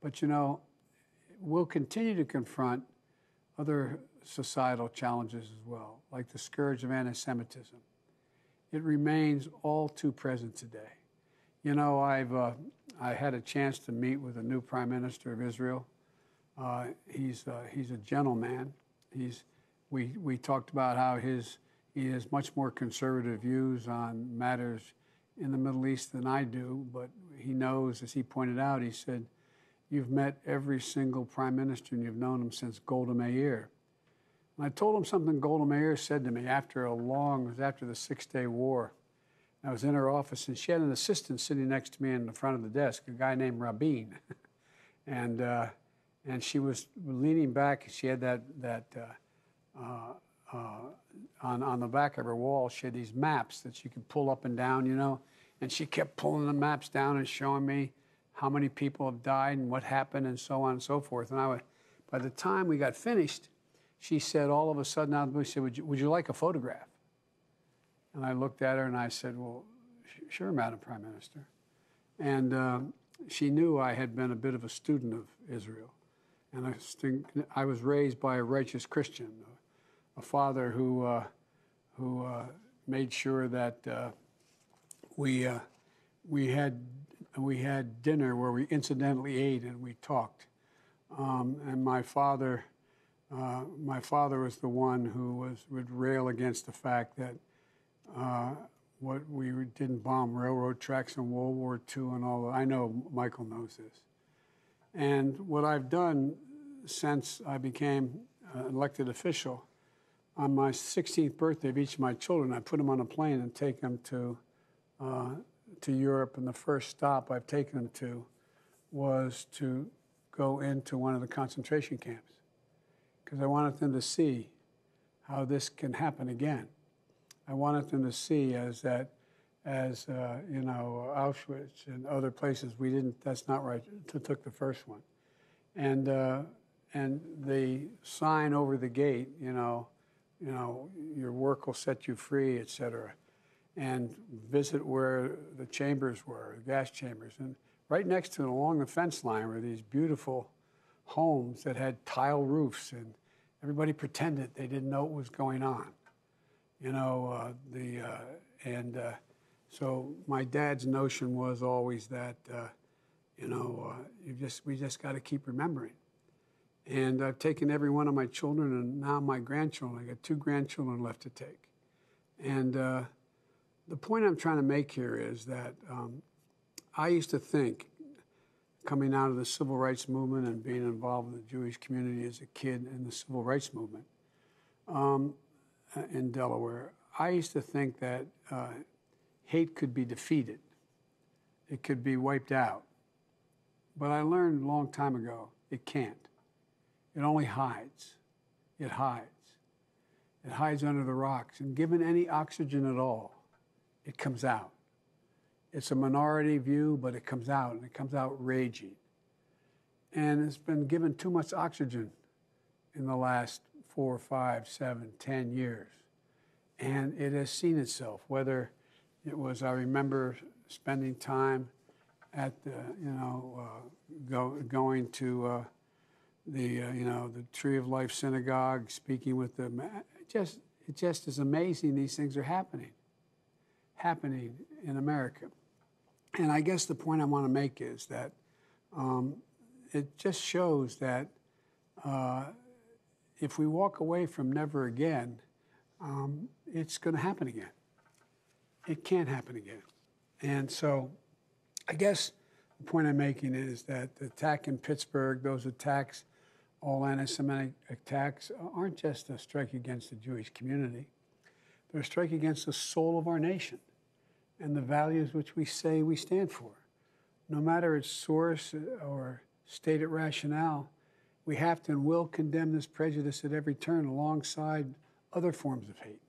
But, we'll continue to confront other societal challenges as well, like the scourge of anti-Semitism. It remains all too present today. I had a chance to meet with the new Prime Minister of Israel. He's a gentleman. We talked about how he has much more conservative views on matters in the Middle East than I do, but he knows, as he pointed out, he said, "You've met every single prime minister and you've known him since Golda Meir." And I told him something Golda Meir said to me after the 6-Day War. I was in her office and she had an assistant sitting next to me in the front of the desk, a guy named Rabin. And she was leaning back. She had on the back of her wall, she had these maps that she could pull up and down, and she kept pulling the maps down and showing me how many people have died and what happened and so on and so forth. And by the time we got finished, she said, all of a sudden, out of the blue, she said, would you like a photograph? And I looked at her and I said, well, sure, Madam Prime Minister. And she knew I had been a bit of a student of Israel. And I was raised by a righteous Christian, a father who made sure that we had dinner where we incidentally ate and we talked. And my father was the one who would rail against the fact that we didn't bomb railroad tracks in World War II and all that. I know Michael knows this. And what I've done since I became an elected official, on my 16th birthday of each of my children, I put them on a plane and take them to Europe. And the first stop I've taken them to was to go into one of the concentration camps, because I wanted them to see how this can happen again. I wanted them to see as Auschwitz and other places, that's not right, took the first one. And the sign over the gate, your work will set you free, et cetera, and visit where the chambers were, the gas chambers. And right next to it, along the fence line, were these beautiful homes that had tile roofs, and everybody pretended they didn't know what was going on. So my dad's notion was always that, we just got to keep remembering. And I've taken every one of my children, and now my grandchildren. I got 2 grandchildren left to take. And the point I'm trying to make here is that I used to think, coming out of the civil rights movement and being involved in the Jewish community as a kid in the civil rights movement in Delaware, I used to think that hate could be defeated. It could be wiped out. But I learned a long time ago, it can't. It only hides. It hides. It hides under the rocks. And given any oxygen at all, it comes out. It's a minority view, but it comes out, and it comes out raging. And it's been given too much oxygen in the last 4, 5, 7, 10 years. And it has seen itself, whether it was, I remember spending time at the, going to the Tree of Life Synagogue, speaking with them. It just is amazing these things are happening in America. And I guess the point I want to make is that it just shows that if we walk away from never again, it's going to happen again. It can't happen again. And so I guess the point I'm making is that the attack in Pittsburgh, those attacks, all anti-Semitic attacks, aren't just a strike against the Jewish community. They're a strike against the soul of our nation and the values which we say we stand for. No matter its source or stated rationale, we have to and will condemn this prejudice at every turn alongside other forms of hate.